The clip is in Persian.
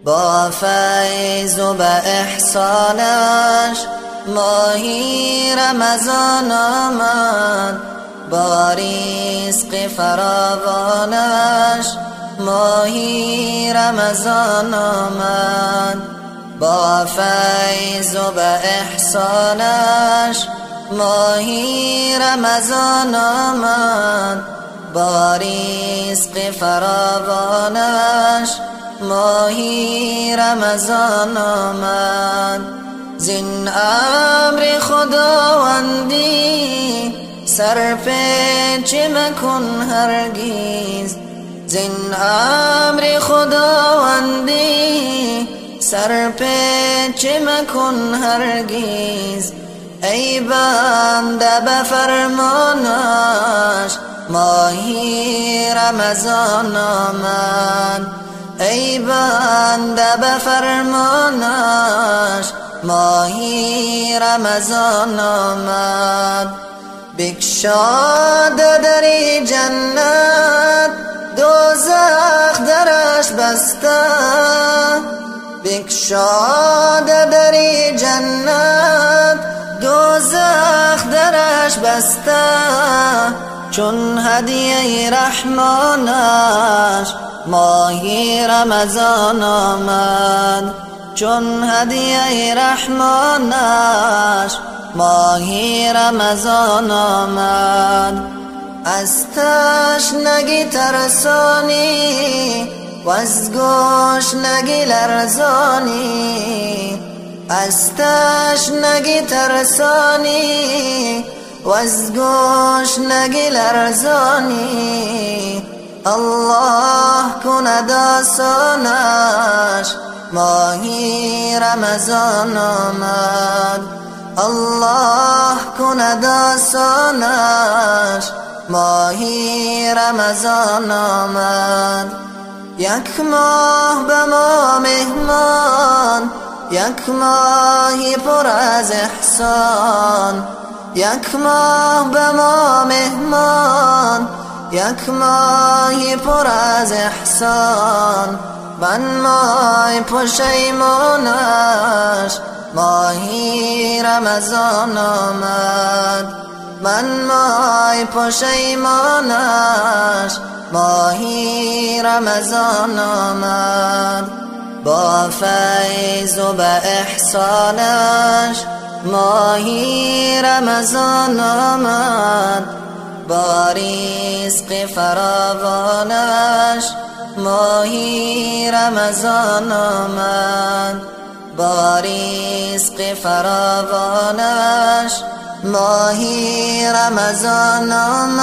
با فیض و به احسانش ماهی رمضان آمد، با رزق فراوانش ماهی رمضان آمد. با فیض و به احسانش ماهی رمضان آمد، با رزق فراوانش ماهی رمضان آمد. زین امر خداوندی سر پیچ مکن هرگز، زین امر خداوندی سر پیچ مکن هرگز. ای بنده به فرمانش ماهی رمضان آمد، ای بنده به فرمانش ماهی رمضان آمد. بگشاد دری جنت دوزخ درش بسته، بگشاد دری جنت دوزخ درش بسته. چون هدیه رحمانش ماهی رمضان آمد، چون هدیه رحمانش ماهی رمضان آمد. از تشنگی ترسانی و از گشنگی لرزانی، از تشنگی ترسانی و از گشنگی لرزانی. الله کند آسانش ماهی رمضان آمد، الله کند آسانش ماهی رمضان آمد. یک ماه به ما مهمان، یک ماهی پر از احسان، یک ماه به ما مهمان، یک ماهی پر از احسان. من مای پشیمانش ماهی رمضان آمد، من مای پشیمانش ماهی رمضان آمد. با فیض و به احسانش ماهی رمضان آمد، با رزق فراوانش ماهی رمضان آمد، با رزق فراوانش ماهی رمضان آمد.